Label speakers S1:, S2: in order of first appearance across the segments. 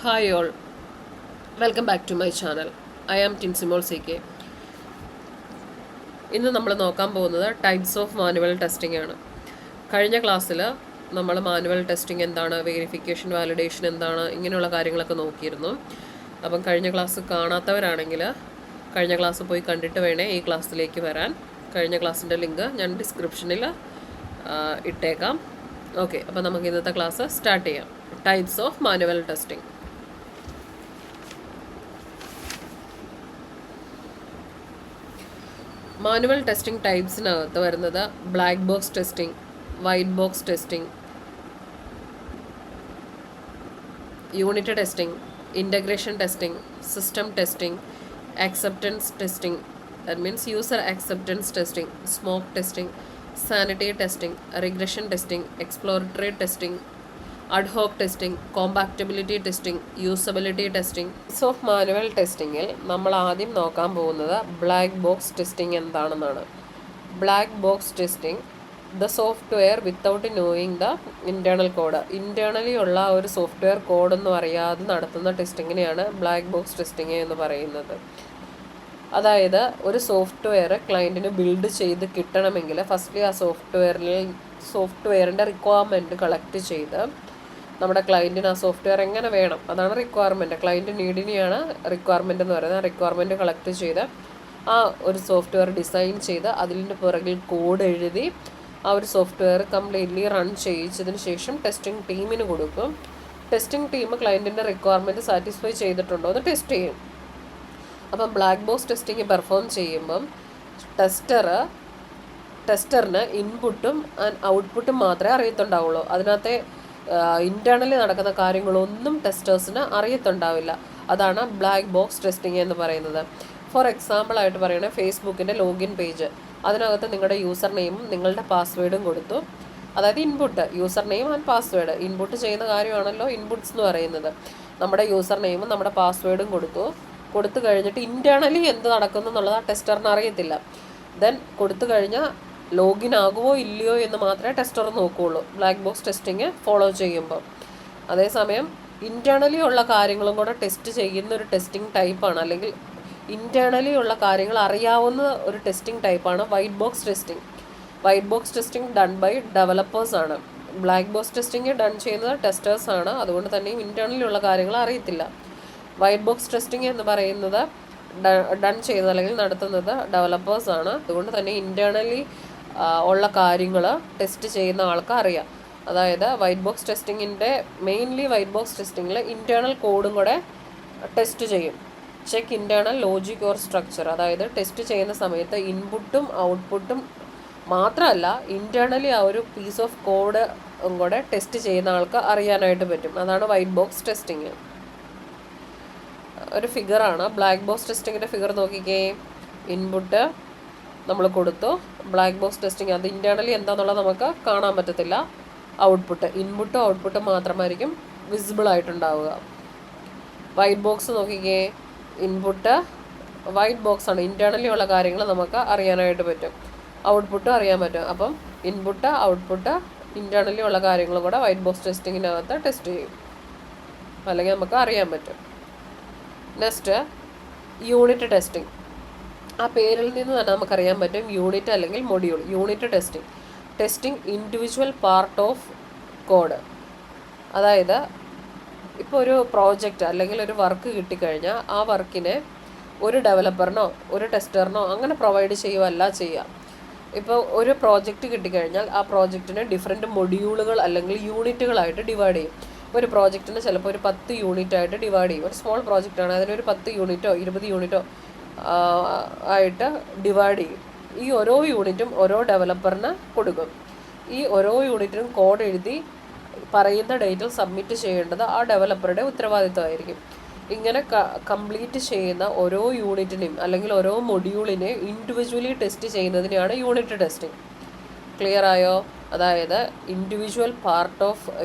S1: Hi all, welcome back to my channel. I am Tinsimol CK. ഇന്ന് നമ്മൾ നോക്കാൻ പോകുന്നത് ടൈപ്സ് ഓഫ് മാനുവൽ ടെസ്റ്റിംഗ് ആണ്. കഴിഞ്ഞ ക്ലാസ്സിൽ നമ്മൾ മാനുവൽ ടെസ്റ്റിംഗ് എന്താണ്, വെരിഫിക്കേഷൻ വാലിഡേഷൻ എന്താണ്, ഇങ്ങനെയുള്ള കാര്യങ്ങളൊക്കെ നോക്കിയിരുന്നു. അപ്പം കഴിഞ്ഞ ക്ലാസ് കാണാത്തവരാണെങ്കിൽ കഴിഞ്ഞ ക്ലാസ് പോയി കണ്ടിട്ട് വേണേ ഈ ക്ലാസ്സിലേക്ക് വരാൻ. കഴിഞ്ഞ ക്ലാസ്സിൻ്റെ ലിങ്ക് ഞാൻ ഡിസ്ക്രിപ്ഷനിൽ ഇട്ടേക്കാം. ഓക്കെ, അപ്പോൾ നമുക്ക് ഇന്നത്തെ ക്ലാസ് സ്റ്റാർട്ട് ചെയ്യാം. Types of manual testing. Manual testing ടൈപ്സിനകത്ത് വരുന്നത് black box testing, white box testing, unit testing, integration testing, system testing, acceptance testing, that means user acceptance testing, smoke testing, sanity testing, regression testing, exploratory testing, ad hoc testing, compatibility testing, usability testing. So manual ടെസ്റ്റിങ്ങിൽ നമ്മൾ ആദ്യം നോക്കാൻ പോകുന്നത് black box testing എന്താണെന്നാണ്. Black box testing the software without knowing the internal code. Internally ഉള്ള ഒരു software കോഡൊന്നും അറിയാതെ നടത്തുന്ന ടെസ്റ്റിങ്ങിനെയാണ് black box testing എന്ന് പറയുന്നത്. അതായത് ഒരു സോഫ്റ്റ്വെയർ ക്ലയൻറ്റിന് ബിൽഡ് ചെയ്ത് കിട്ടണമെങ്കിൽ ഫസ്റ്റ്ലി ആ സോഫ്റ്റ്വെയറിൻ്റെ റിക്വയർമെൻറ്റ് കളക്ട് ചെയ്ത് നമ്മുടെ ക്ലയൻറ്റിന് ആ സോഫ്റ്റ്വെയർ എങ്ങനെ വേണം, അതാണ് റിക്വയർമെൻറ്റ്. ക്ലയൻറ്റ് നീഡിനെയാണ് റിക്വയർമെൻറ്റ് എന്ന് പറയുന്നത്. റിക്വയർമെൻറ്റ് കളക്ട് ചെയ്ത് ആ ഒരു സോഫ്റ്റ്വെയർ ഡിസൈൻ ചെയ്ത് അതിൻ്റെ പുറകിൽ കോഡ് എഴുതി ആ ഒരു സോഫ്റ്റ്വെയർ കംപ്ലീറ്റ്ലി റൺ ചെയ്യിച്ചതിന് ശേഷം ടെസ്റ്റിംഗ് ടീമിന് കൊടുക്കും. ടെസ്റ്റിംഗ് ടീം ക്ലയൻറ്റിൻ്റെ റിക്വയർമെൻറ്റ് സാറ്റിസ്ഫൈ ചെയ്തിട്ടുണ്ടോ എന്ന് ടെസ്റ്റ് ചെയ്യും. അപ്പം ബ്ലാക്ക് ബോക്സ് ടെസ്റ്റിംഗ് പെർഫോം ചെയ്യുമ്പം ടെസ്റ്ററിന് ഇൻപുട്ടും ആൻഡ് ഔട്ട്പുട്ടും മാത്രമേ അറിയത്തുണ്ടാവുള്ളൂ. അതിനകത്തെ ഇൻറ്റേർണലി നടക്കുന്ന കാര്യങ്ങളൊന്നും ടെസ്റ്റേഴ്സിന് അറിയത്തുണ്ടാവില്ല. അതാണ് ബ്ലാക്ക് ബോക്സ് ടെസ്റ്റിംഗ് എന്ന് പറയുന്നത്. ഫോർ എക്സാമ്പിളായിട്ട് പറയുകയാണെങ്കിൽ ഫേസ്ബുക്കിൻ്റെ ലോഗിൻ പേജ്, അതിനകത്ത് നിങ്ങളുടെ യൂസർ നെയിമും നിങ്ങളുടെ പാസ്വേഡും കൊടുത്തു. അതായത് input, user name and password input ചെയ്യുന്ന കാര്യമാണല്ലോ ഇൻപുട്ട്സ് എന്ന് പറയുന്നത്. നമ്മുടെ യൂസർ നെയിമും നമ്മുടെ പാസ്വേഡും കൊടുത്തു കഴിഞ്ഞിട്ട് ഇൻറ്റേർണലി എന്ത് നടക്കുന്നു എന്നുള്ളത് ആ ടെസ്റ്ററിന് അറിയത്തില്ല. ദെൻ കൊടുത്തു കഴിഞ്ഞാൽ ലോഗിൻ ആകുമോ ഇല്ലയോ എന്ന് മാത്രമേ ടെസ്റ്റർ നോക്കുകയുള്ളൂ ബ്ലാക്ക് ബോക്സ് ടെസ്റ്റിങ് ഫോളോ ചെയ്യുമ്പോൾ. അതേസമയം ഇൻറ്റേർണലി ഉള്ള കാര്യങ്ങളും കൂടെ ടെസ്റ്റ് ചെയ്യുന്ന ഒരു ടെസ്റ്റിംഗ് ടൈപ്പാണ്, അല്ലെങ്കിൽ ഇൻറ്റേർണലി ഉള്ള കാര്യങ്ങൾ അറിയാവുന്ന ഒരു ടെസ്റ്റിംഗ് ടൈപ്പാണ് white box testing. White box testing done by ഡെവലപ്പേഴ്സാണ്. ബ്ലാക്ക് ബോക്സ് ടെസ്റ്റിംഗ് ഡൺ ചെയ്യുന്നത് ടെസ്റ്റേഴ്സാണ്. അതുകൊണ്ട് തന്നെയും ഇൻറ്റേർണലി ഉള്ള കാര്യങ്ങൾ അറിയത്തില്ല. വൈറ്റ് ബോക്സ് ടെസ്റ്റിംഗ് എന്ന് പറയുന്നത് ഡൺ ചെയ്യുന്നത് അല്ലെങ്കിൽ നടത്തുന്നത് ഡെവലപ്പേഴ്സാണ്. അതുകൊണ്ട് തന്നെ ഇൻറ്റേർണലി ഉള്ള കാര്യങ്ങൾ ടെസ്റ്റ് ചെയ്യുന്ന ആൾക്ക് അറിയാം. അതായത് വൈറ്റ് ബോക്സ് ടെസ്റ്റിങ്ങിൻ്റെ മെയിൻലി വൈറ്റ് ബോക്സ് ടെസ്റ്റിങ്ങിൽ ഇൻറ്റേർണൽ കോഡും കൂടെ ടെസ്റ്റ് ചെയ്യും. Check internal logic or structure, അതായത് ടെസ്റ്റ് ചെയ്യുന്ന സമയത്ത് ഇൻപുട്ടും ഔട്ട്പുട്ടും മാത്രമല്ല ഇൻറ്റേർണലി ആ ഒരു പീസ് ഓഫ് കോഡ് കൂടെ ടെസ്റ്റ് ചെയ്യുന്ന ആൾക്ക് അറിയാനായിട്ട് പറ്റും. അതാണ് വൈറ്റ് ബോക്സ് ടെസ്റ്റിങ്. ഒരു ഫിഗറാണ് ബ്ലാക്ക് ബോക്സ് ടെസ്റ്റിങ്ങിൻ്റെ ഫിഗർ നോക്കിക്കേ. ഇൻപുട്ട് നമ്മൾ കൊടുത്തു, ബ്ലാക്ക് ബോക്സ് ടെസ്റ്റിംഗ് അത് ഇൻറ്റേർണലി എന്താണെന്നുള്ളത് നമുക്ക് കാണാൻ പറ്റത്തില്ല. ഔട്ട്പുട്ട്, ഇൻപുട്ടും ഔട്ട്പുട്ടും മാത്രമായിരിക്കും വിസിബിൾ ആയിട്ടുണ്ടാവുക. വൈറ്റ് ബോക്സ് നോക്കിക്കേ, ഇൻപുട്ട് വൈറ്റ് ബോക്സാണ്, ഇൻറ്റേർണലി ഉള്ള കാര്യങ്ങൾ നമുക്ക് അറിയാനായിട്ട് പറ്റും, ഔട്ട്പുട്ടും അറിയാൻ പറ്റും. അപ്പം ഇൻപുട്ട് ഔട്ട്പുട്ട് ഇൻറ്റേർണലി ഉള്ള കാര്യങ്ങളും കൂടെ വൈറ്റ് ബോക്സ് ടെസ്റ്റിങ്ങിനകത്ത് ടെസ്റ്റ് ചെയ്യും, അല്ലെങ്കിൽ നമുക്ക് അറിയാൻ പറ്റും. Next unit testing. ആ പേരിൽ നിന്ന് തന്നെ നമുക്കറിയാൻ പറ്റും യൂണിറ്റ് അല്ലെങ്കിൽ module. Unit testing individual part of code. അതായത് ഇപ്പോൾ ഒരു പ്രോജക്റ്റ് അല്ലെങ്കിൽ ഒരു വർക്ക് കിട്ടിക്കഴിഞ്ഞാൽ ആ വർക്കിനെ ഒരു ഡെവലപ്പറിനോ ഒരു ടെസ്റ്ററിനോ അങ്ങനെ പ്രൊവൈഡ് ചെയ്യുകയല്ല ചെയ്യുക. ഇപ്പോൾ ഒരു പ്രോജക്റ്റ് കിട്ടിക്കഴിഞ്ഞാൽ ആ പ്രോജക്റ്റിനെ ഡിഫറെൻറ്റ് മൊഡ്യൂളുകൾ അല്ലെങ്കിൽ യൂണിറ്റുകളായിട്ട് ഡിവൈഡ് ചെയ്യും. ഒരു പ്രോജക്റ്റിന് ചിലപ്പോൾ ഒരു 10 യൂണിറ്റായിട്ട് ഡിവൈഡ് ചെയ്യും. ഒരു സ്മോൾ പ്രോജക്റ്റാണ്, അതിനൊരു 10 യൂണിറ്റോ 20 യൂണിറ്റോ ആയിട്ട് ഡിവൈഡ് ചെയ്യും. ഈ ഓരോ യൂണിറ്റും ഓരോ ഡെവലപ്പറിന് കൊടുക്കും. ഈ ഓരോ യൂണിറ്റിനും കോഡ് എഴുതി പറയുന്ന ഡേറ്റിൽ സബ്മിറ്റ് ചെയ്യേണ്ടത് ആ ഡെവലപ്പറുടെ ഉത്തരവാദിത്തമായിരിക്കും. ഇങ്ങനെ കംപ്ലീറ്റ് ചെയ്യുന്ന ഓരോ യൂണിറ്റിനെയും അല്ലെങ്കിൽ ഓരോ മൊഡ്യൂളിനെ ഇൻഡിവിജ്വലി ടെസ്റ്റ് ചെയ്യുന്നതിനെയാണ് യൂണിറ്റ് ടെസ്റ്റിംഗ്. ക്ലിയർ ആയോ? അതായത് ഇൻഡിവിജ്വൽ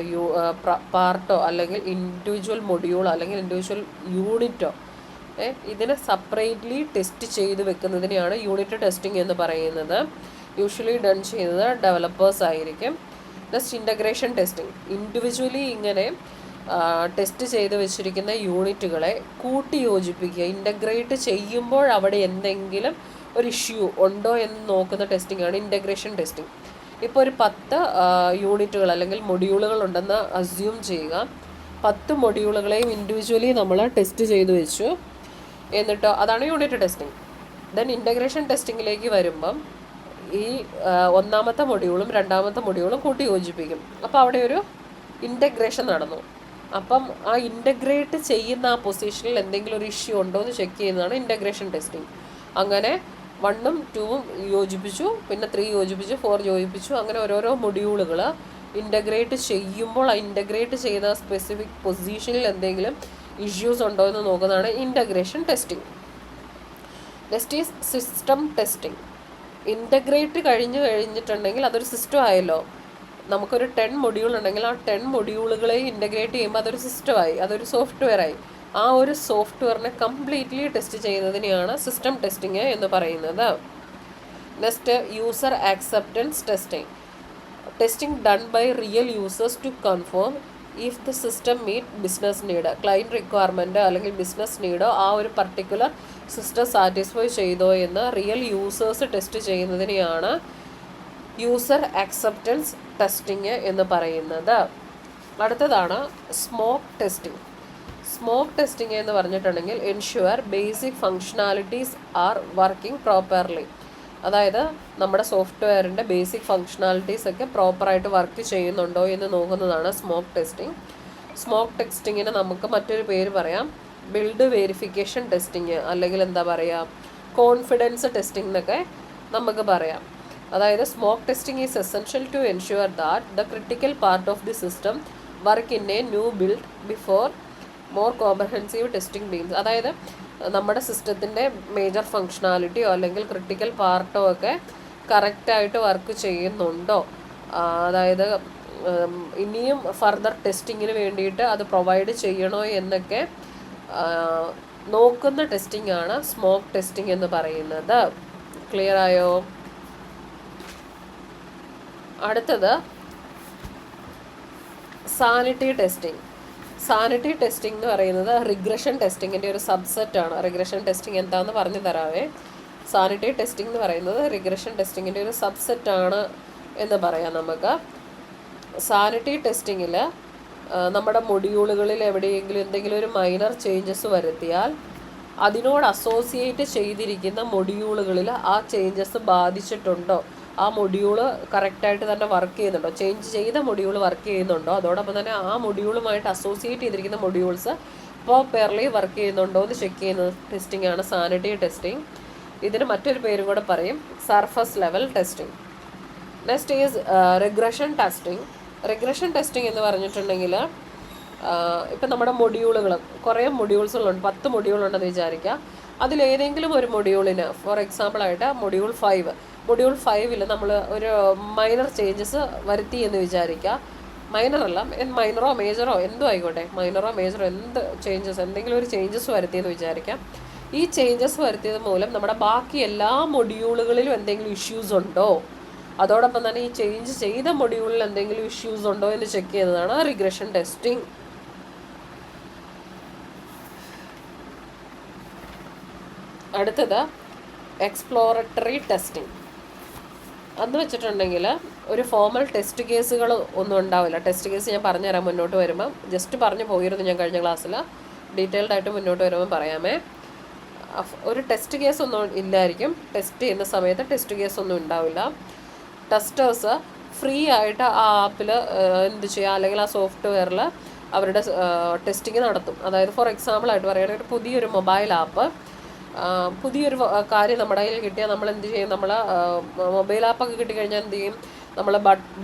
S1: പാർട്ടോ അല്ലെങ്കിൽ ഇൻഡിവിജ്വൽ മൊഡ്യൂളോ അല്ലെങ്കിൽ ഇൻഡിവിജ്വൽ യൂണിറ്റോ ഇതിനെ സെപ്പറേറ്റ്ലി ടെസ്റ്റ് ചെയ്ത് വെക്കുന്നതിനെയാണ് യൂണിറ്റ് ടെസ്റ്റിംഗ് എന്ന് പറയുന്നത്. യൂഷ്വലി ഡൺ ചെയ്യുന്നത് ഡെവലപ്പേഴ്സ് ആയിരിക്കും. Next integration testing. ഇൻഡിവിജ്വലി ഇങ്ങനെ ടെസ്റ്റ് ചെയ്ത് വെച്ചിരിക്കുന്ന യൂണിറ്റുകളെ കൂട്ടി യോജിപ്പിക്കുക, ഇൻ്റഗ്രേറ്റ് ചെയ്യുമ്പോൾ അവിടെ എന്തെങ്കിലും ഒരു ഇഷ്യൂ ഉണ്ടോ എന്ന് നോക്കുന്ന ടെസ്റ്റിംഗാണ് ഇൻ്റഗ്രേഷൻ ടെസ്റ്റിംഗ്. ഇപ്പോൾ ഒരു 10 യൂണിറ്റുകൾ അല്ലെങ്കിൽ മൊഡ്യൂളുകൾ ഉണ്ടെന്ന് അസ്യൂം ചെയ്യുക. 10 മൊഡ്യൂളുകളെയും ഇൻഡിവിജ്വലി നമ്മൾ ടെസ്റ്റ് ചെയ്ത് വെച്ചു. എന്നിട്ടോ അതാണ് യൂണിറ്റ് ടെസ്റ്റിംഗ്. ദെൻ ഇൻ്റഗ്രേഷൻ ടെസ്റ്റിങ്ങിലേക്ക് വരുമ്പം ഈ ഒന്നാമത്തെ മൊഡ്യൂളും രണ്ടാമത്തെ മൊഡ്യൂളും കൂട്ടി യോജിപ്പിക്കും. അപ്പോൾ അവിടെ ഒരു ഇൻ്റഗ്രേഷൻ നടന്നു. അപ്പം ആ ഇൻ്റഗ്രേറ്റ് ചെയ്യുന്ന ആ പൊസിഷനിൽ എന്തെങ്കിലും ഒരു ഇഷ്യൂ ഉണ്ടോ എന്ന് ചെക്ക് ചെയ്യുന്നതാണ് ഇൻ്റഗ്രേഷൻ ടെസ്റ്റിംഗ്. അങ്ങനെ 1ഉം 2ഉം യോജിപ്പിച്ചു, പിന്നെ 3 യോജിപ്പിച്ചു, 4 യോജിപ്പിച്ചു. അങ്ങനെ ഓരോരോ മൊഡ്യൂളുകൾ ഇൻ്റഗ്രേറ്റ് ചെയ്യുമ്പോൾ ആ ഇൻ്റഗ്രേറ്റ് ചെയ്യുന്ന സ്പെസിഫിക് പൊസിഷനിൽ എന്തെങ്കിലും ഇഷ്യൂസ് ഉണ്ടോ എന്ന് നോക്കുന്നതാണ് integration testing. Next is system testing. Integrate കഴിഞ്ഞിട്ടുണ്ടെങ്കിൽ അതൊരു സിസ്റ്റം ആയല്ലോ. നമുക്കൊരു 10 മൊഡ്യൂൾ ഉണ്ടെങ്കിൽ ആ 10 മൊഡ്യൂളുകളെ ഇൻ്റഗ്രേറ്റ് ചെയ്യുമ്പോൾ അതൊരു സിസ്റ്റമായി, അതൊരു സോഫ്റ്റ്വെയർ ആയി. ആ ഒരു സോഫ്റ്റ്വെയറിനെ കംപ്ലീറ്റ്ലി ടെസ്റ്റ് ചെയ്യുന്നതിനെയാണ് സിസ്റ്റം ടെസ്റ്റിംഗ് എന്ന് പറയുന്നത്. Next user acceptance testing. Testing done by real users to confirm if the system meet business need. Client requirement അല്ലെങ്കിൽ ബിസിനസ് നീഡോ ആ ഒരു പർട്ടിക്കുലർ സിസ്റ്റം സാറ്റിസ്ഫൈ ചെയ്തോ എന്ന് റിയൽ യൂസേഴ്സ് ടെസ്റ്റ് ചെയ്യുന്നതിനെയാണ് യൂസർ ആക്സെപ്റ്റൻസ് ടെസ്റ്റിംഗ് എന്ന് പറയുന്നത്. അടുത്തതാണ് സ്മോക്ക് ടെസ്റ്റിംഗ്. സ്മോക്ക് ടെസ്റ്റിംഗ് എന്ന് പറഞ്ഞിട്ടുണ്ടെങ്കിൽ ensure basic functionalities are working properly. അതായത് നമ്മുടെ സോഫ്റ്റ്വെയറിൻ്റെ ബേസിക് ഫങ്ഷണാലിറ്റീസ് ഒക്കെ പ്രോപ്പറായിട്ട് വർക്ക് ചെയ്യുന്നുണ്ടോ എന്ന് നോക്കുന്നതാണ് സ്മോക്ക് ടെസ്റ്റിംഗ്. സ്മോക്ക് ടെസ്റ്റിങ്ങിന് നമുക്ക് മറ്റൊരു പേര് പറയാം, ബിൽഡ് വെരിഫിക്കേഷൻ ടെസ്റ്റിംഗ്, അല്ലെങ്കിൽ എന്താ പറയുക, കോൺഫിഡൻസ് ടെസ്റ്റിംഗ് എന്നൊക്കെ നമുക്ക് പറയാം. അതായത് smoke testing is essential to ensure that the critical part of the system work in a new build before more comprehensive testing begins. അതായത് നമ്മുടെ സിസ്റ്റത്തിൻ്റെ മേജർ ഫങ്ഷണാലിറ്റിയോ അല്ലെങ്കിൽ ക്രിട്ടിക്കൽ പാർട്ടോ ഒക്കെ കറക്റ്റായിട്ട് വർക്ക് ചെയ്യുന്നുണ്ടോ, അതായത് ഇനിയും ഫർദർ ടെസ്റ്റിങ്ങിന് വേണ്ടിയിട്ട് അത് പ്രൊവൈഡ് ചെയ്യണോ എന്നൊക്കെ നോക്കുന്ന ടെസ്റ്റിംഗ് ആണ് സ്മോക്ക് ടെസ്റ്റിംഗ് എന്ന് പറയുന്നത്. ക്ലിയർ ആയോ? അടുത്തത് സാനിറ്റി ടെസ്റ്റിംഗ്. സാനിറ്റി ടെസ്റ്റിംഗ് എന്ന് പറയുന്നത് റിഗ്രഷൻ ടെസ്റ്റിങ്ങിൻ്റെ ഒരു സബ്സെറ്റാണ്. റിഗ്രഷൻ ടെസ്റ്റിംഗ് എന്താണെന്ന് പറഞ്ഞു തരാവേ. സാനിറ്റി ടെസ്റ്റിംഗ് എന്ന് പറയുന്നത് റിഗ്രഷൻ ടെസ്റ്റിങ്ങിൻ്റെ ഒരു സബ്സെറ്റാണ് എന്ന് പറയാം നമുക്ക്. സാനിറ്റി ടെസ്റ്റിങ്ങിൽ നമ്മുടെ മൊഡ്യൂളുകളിൽ എവിടെയെങ്കിലും എന്തെങ്കിലും ഒരു മൈനർ ചേഞ്ചസ് വരുത്തിയാൽ അതിനോട് അസോസിയേറ്റ് ചെയ്തിരിക്കുന്ന മൊഡ്യൂളുകളിൽ ആ ചേഞ്ചസ് ബാധിച്ചിട്ടുണ്ടോ, ആ മൊഡ്യൂള് കറക്റ്റായിട്ട് തന്നെ വർക്ക് ചെയ്യുന്നുണ്ടോ, ചേഞ്ച് ചെയ്ത മൊഡ്യൂൾ വർക്ക് ചെയ്യുന്നുണ്ടോ, അതോടൊപ്പം തന്നെ ആ മൊഡ്യൂളുമായിട്ട് അസോസിയേറ്റ് ചെയ്തിരിക്കുന്ന മൊഡ്യൂൾസ് പ്രോപ്പർലി വർക്ക് ചെയ്യുന്നുണ്ടോ എന്ന് ചെക്ക് ചെയ്യുന്ന ടെസ്റ്റിംഗ് ആണ് സാനിറ്റി ടെസ്റ്റിംഗ്. ഇതിന് മറ്റൊരു പേരും കൂടെ പറയും, surface level testing. Next is regression testing. Regression testing എന്ന് പറഞ്ഞിട്ടുണ്ടെങ്കിൽ ഇപ്പം നമ്മുടെ മൊഡ്യൂളുകൾ കുറേ മൊഡ്യൂൾസുകളുണ്ട്, 10 മൊഡ്യൂളുണ്ടെന്ന് വിചാരിക്കുക. അതിലേതെങ്കിലും ഒരു മൊഡ്യൂളിന് ഫോർ എക്സാമ്പിളായിട്ട് മൊഡ്യൂൾ 5 നമ്മൾ ഒരു മൈനർ ചേഞ്ചസ് വരുത്തി എന്ന് വിചാരിക്കുക. മൈനറല്ല, മൈനറോ മേജറോ എന്തോ ആയിക്കോട്ടെ, മൈനറോ മേജറോ എന്ത് ചേഞ്ചസ്, എന്തെങ്കിലും ഒരു ചേഞ്ചസ് വരുത്തിയെന്ന് വിചാരിക്കാം. ഈ ചേഞ്ചസ് വരുത്തിയത് മൂലം നമ്മുടെ ബാക്കി എല്ലാ മൊഡ്യൂളുകളിലും എന്തെങ്കിലും ഇഷ്യൂസ് ഉണ്ടോ, അതോടൊപ്പം തന്നെ ഈ ചേഞ്ച് ചെയ്ത മൊഡ്യൂളിൽ എന്തെങ്കിലും ഇഷ്യൂസ് ഉണ്ടോ എന്ന് ചെക്ക് ചെയ്യുന്നതാണ് റിഗ്രഷൻ ടെസ്റ്റിംഗ്. അടുത്തത് എക്സ്പ്ലോറട്ടറി ടെസ്റ്റിംഗ്. അന്ന് വെച്ചിട്ടുണ്ടെങ്കിൽ ഒരു ഫോമൽ ടെസ്റ്റ് കേസുകൾ ഒന്നും ഉണ്ടാവില്ല. ടെസ്റ്റ് കേസ് ഞാൻ പറഞ്ഞുതരാം മുന്നോട്ട് വരുമ്പം. ജസ്റ്റ് പറഞ്ഞു പോയിരുന്നു ഞാൻ കഴിഞ്ഞ ക്ലാസ്സിൽ, ഡീറ്റെയിൽഡ് ആയിട്ട് മുന്നോട്ട് വരുമ്പം പറയാമേ. ഒരു ടെസ്റ്റ് കേസ് ഒന്നും ഇല്ലായിരിക്കും. ടെസ്റ്റ് ചെയ്യുന്ന സമയത്ത് ടെസ്റ്റ് കേസ് ഒന്നും ഉണ്ടാവില്ല. ടെസ്റ്റേഴ്സ് ഫ്രീ ആയിട്ട് ആ ആപ്പിൽ എന്ത് ചെയ്യുക, അല്ലെങ്കിൽ ആ സോഫ്റ്റ്വെയറിൽ അവരുടെ ടെസ്റ്റിങ് നടത്തും. അതായത് ഫോർ എക്സാമ്പിളായിട്ട് പറയുകയാണെങ്കിൽ ഒരു പുതിയൊരു മൊബൈൽ ആപ്പ്, പുതിയൊരു കാര്യം നമ്മുടെ കയ്യിൽ കിട്ടിയാൽ നമ്മൾ എന്ത് ചെയ്യും, നമ്മൾ മൊബൈൽ ആപ്പൊക്കെ കിട്ടിക്കഴിഞ്ഞാൽ എന്ത് ചെയ്യും, നമ്മൾ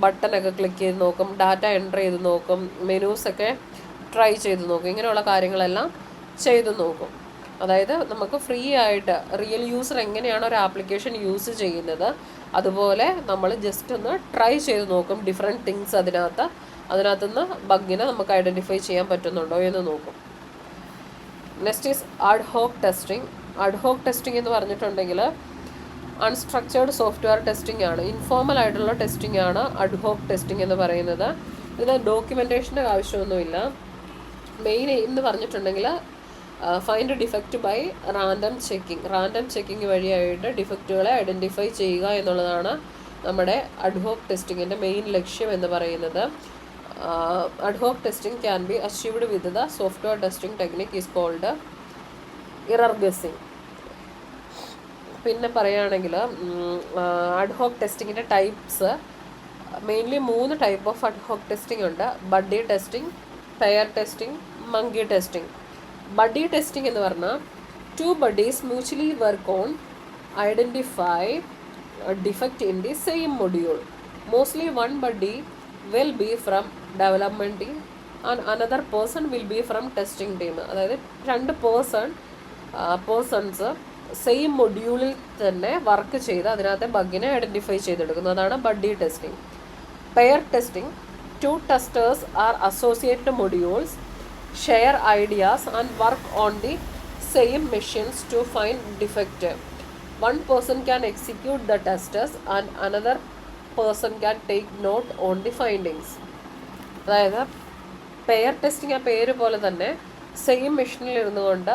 S1: ബട്ടനൊക്കെ ക്ലിക്ക് ചെയ്ത് നോക്കും, ഡാറ്റ എൻ്റർ ചെയ്ത് നോക്കും, മെനൂസൊക്കെ ട്രൈ ചെയ്ത് നോക്കും, ഇങ്ങനെയുള്ള കാര്യങ്ങളെല്ലാം ചെയ്ത് നോക്കും. അതായത് നമുക്ക് ഫ്രീ ആയിട്ട് റിയൽ യൂസർ എങ്ങനെയാണ് ഒരു ആപ്ലിക്കേഷൻ യൂസ് ചെയ്യുന്നത് അതുപോലെ നമ്മൾ ജസ്റ്റ് ഒന്ന് ട്രൈ ചെയ്ത് നോക്കും. ഡിഫറെൻറ്റ് തിങ്സ് അതിനകത്തുനിന്ന് ബഗ്ഗിനെ നമുക്ക് ഐഡൻറ്റിഫൈ ചെയ്യാൻ പറ്റുന്നുണ്ടോ എന്ന് നോക്കും. Next is ad hoc testing. Ad hoc testing എന്ന് പറഞ്ഞിട്ടുണ്ടെങ്കിൽ അൺസ്ട്രക്ചേർഡ് സോഫ്റ്റ്വെയർ ടെസ്റ്റിംഗ് ആണ്, ഇൻഫോർമൽ ആയിട്ടുള്ള ടെസ്റ്റിംഗ് ആണ് അഡ്ഹോക്ക് ടെസ്റ്റിംഗ് എന്ന് പറയുന്നത്. ഇതിന് ഡോക്യുമെൻറ്റേഷൻ്റെ ആവശ്യമൊന്നുമില്ല. മെയിൻ എയിം എന്ന് പറഞ്ഞിട്ടുണ്ടെങ്കിൽ find defect by random checking വഴിയായിട്ട് ഡിഫക്റ്റുകളെ ഐഡൻറ്റിഫൈ ചെയ്യുക എന്നുള്ളതാണ് നമ്മുടെ അഡ്ഹോക് ടെസ്റ്റിങ്ങിൻ്റെ മെയിൻ ലക്ഷ്യം എന്ന് പറയുന്നത്. Ad hoc testing can be achieved with the software testing technique is called error guessing. പിന്നെ പറയുകയാണെങ്കിൽ അഡ്ഹോക് ടെസ്റ്റിങ്ങിൻ്റെ types mainly 3 type of ad hoc testing ഉണ്ട്. Buddy testing, pair testing, monkey testing. Buddy testing എന്ന് പറഞ്ഞാൽ 2 buddies mutually work on identify a defect in the same module. Mostly one buddy will be from development team and another person will be from testing team. അതായത് 2 persons same മൊഡ്യൂളിൽ തന്നെ work ചെയ്ത് അതിനകത്തെ ബഗ്ഗിനെ identify ചെയ്തെടുക്കുന്നു. അതാണ് buddy testing. Pair testing 2 testers are associated modules, share ideas and work on the same machines to find defect. One person can execute the tests and another person can take note on the findings. അതായത് pair testing ആ പേര് പോലെ തന്നെ same മെഷീനിൽ ഇരുന്നുകൊണ്ട്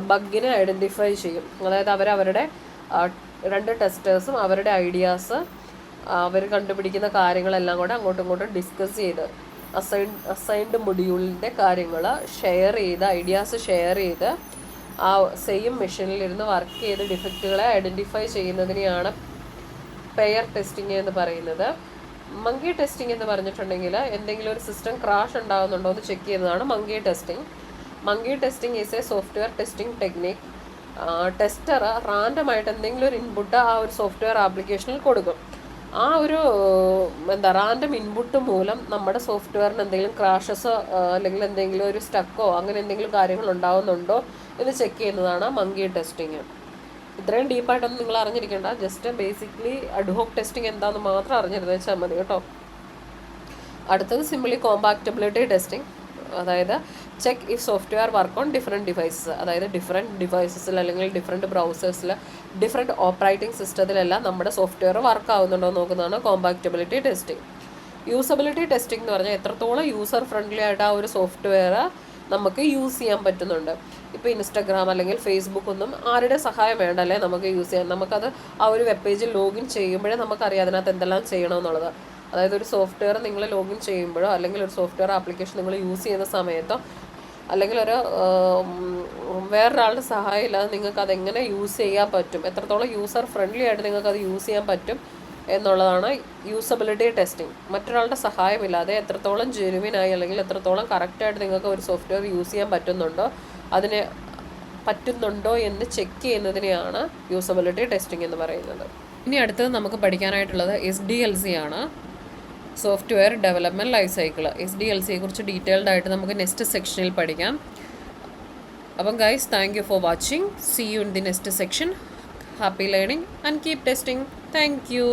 S1: ബഗ്ഗിനെ identify ചെയ്യും. അതായത് അവരവരുടെ 2 ടെസ്റ്റേഴ്സും അവരുടെ ഐഡിയാസ് അവർ കണ്ടുപിടിക്കുന്ന കാര്യങ്ങളെല്ലാം കൂടെ അങ്ങോട്ടും ഇങ്ങോട്ടും ഡിസ്കസ് ചെയ്ത് അസൈൻഡ് മൊഡ്യൂളിൻ്റെ കാര്യങ്ങൾ ഐഡിയാസ് ഷെയർ ചെയ്ത് ആ സെയിം മെഷീനിലിരുന്ന് വർക്ക് ചെയ്ത് ഡിഫക്റ്റുകളെ ഐഡൻറ്റിഫൈ ചെയ്യുന്നതിനെയാണ് പെയർ ടെസ്റ്റിംഗ് എന്ന് പറയുന്നത്. മങ്കി ടെസ്റ്റിംഗ് എന്ന് പറഞ്ഞിട്ടുണ്ടെങ്കിൽ എന്തെങ്കിലും ഒരു സിസ്റ്റം ക്രാഷ് ഉണ്ടാകുന്നുണ്ടോ എന്ന് ചെക്ക് ചെയ്യുന്നതാണ് monkey testing. Monkey testing is a software testing technique. Tester റാൻഡമായിട്ട് എന്തെങ്കിലും ഒരു ഇൻപുട്ട് ആ ഒരു സോഫ്റ്റ്വെയർ ആപ്ലിക്കേഷനിൽ കൊടുക്കും. ആ ഒരു റാൻഡം ഇൻപുട്ട് മൂലം നമ്മുടെ സോഫ്റ്റ്വെയറിന് എന്തെങ്കിലും ക്രാഷസ് അല്ലെങ്കിൽ എന്തെങ്കിലും ഒരു സ്റ്റക്കോ അങ്ങനെ എന്തെങ്കിലും കാര്യങ്ങൾ ഉണ്ടാകുന്നുണ്ടോ എന്ന് ചെക്ക് ചെയ്യുന്നതാണ് മങ്കി ടെസ്റ്റിങ്. ഇത്രയും ഡീപ്പായിട്ടൊന്നും നിങ്ങൾ അറിഞ്ഞിരിക്കേണ്ട, ജസ്റ്റ് ബേസിക്കലി അഡ്ഹോക് ടെസ്റ്റിംഗ് എന്താണെന്ന് മാത്രം അറിഞ്ഞിരുന്നു വെച്ചാൽ മതി കേട്ടോ. അടുത്തത് സിംപ്ലി കോമ്പാക്റ്റബിലിറ്റി ടെസ്റ്റിംഗ്. അതായത് check if software work on different devices. അതായത് ഡിഫറെൻറ്റ് ഡിവൈസസിൽ അല്ലെങ്കിൽ ഡിഫറെൻറ്റ് ബ്രൗസേഴ്സിൽ ഡിഫറെൻറ്റ് ഓപ്പറേറ്റിംഗ് സിസ്റ്റത്തിലെല്ലാം നമ്മുടെ സോഫ്റ്റ്വെയർ വർക്ക് ആവുന്നുണ്ടോ നോക്കുന്നതാണ് കോമ്പാക്റ്റബിലിറ്റി ടെസ്റ്റിംഗ്. യൂസബിലിറ്റി ടെസ്റ്റിംഗ് എന്ന് പറഞ്ഞാൽ എത്രത്തോളം യൂസർ ഫ്രണ്ട്ലി ആയിട്ട് ആ ഒരു സോഫ്റ്റ്വെയർ നമുക്ക് യൂസ് ചെയ്യാൻ പറ്റുന്നുണ്ട്. ഇപ്പോൾ ഇൻസ്റ്റഗ്രാം അല്ലെങ്കിൽ ഫേസ്ബുക്ക് ഒന്നും ആരുടെ സഹായം വേണ്ടല്ലേ നമുക്ക് യൂസ് ചെയ്യാൻ. നമുക്കത് ആ ഒരു വെബ് പേജിൽ ലോഗിൻ ചെയ്യുമ്പോഴേ നമുക്കറിയാം അതിനകത്ത് എന്തെല്ലാം ചെയ്യണമെന്നുള്ളത്. അതായത് ഒരു സോഫ്റ്റ്വെയർ നിങ്ങൾ ലോഗിൻ ചെയ്യുമ്പോഴോ അല്ലെങ്കിൽ ഒരു സോഫ്റ്റ്വെയർ ആപ്ലിക്കേഷൻ നിങ്ങൾ യൂസ് ചെയ്യുന്ന സമയത്തോ അല്ലെങ്കിൽ ഒരു വേറൊരാളുടെ സഹായം ഇല്ലാതെ നിങ്ങൾക്ക് അതെങ്ങനെ യൂസ് ചെയ്യാൻ പറ്റും, എത്രത്തോളം യൂസർ ഫ്രണ്ട്ലി ആയിട്ട് നിങ്ങൾക്ക് അത് യൂസ് ചെയ്യാൻ പറ്റും എന്നുള്ളതാണ് യൂസബിലിറ്റി ടെസ്റ്റിംഗ്. മറ്റൊരാളുടെ സഹായമില്ലാതെ എത്രത്തോളം ജെനുവിനായി അല്ലെങ്കിൽ എത്രത്തോളം കറക്റ്റായിട്ട് നിങ്ങൾക്ക് ഒരു സോഫ്റ്റ്വെയർ യൂസ് ചെയ്യാൻ പറ്റുന്നുണ്ടോ എന്ന് ചെക്ക് ചെയ്യുന്നതിനെയാണ് യൂസബിലിറ്റി ടെസ്റ്റിംഗ് എന്ന് പറയുന്നത്. ഇനി അടുത്തത് നമുക്ക് പഠിക്കാനായിട്ടുള്ളത് SDLC ആണ്, സോഫ്റ്റ്വെയർ ഡെവലപ്മെൻറ്റ് ലൈഫ് സൈക്കിൾ. SDLCയെ കുറിച്ച് ഡീറ്റെയിൽഡ് ആയിട്ട് നമുക്ക് നെക്സ്റ്റ് സെക്ഷനിൽ പഠിക്കാം. അപ്പം guys, thank you for watching. See you in the next section. Happy learning and keep testing. Thank U.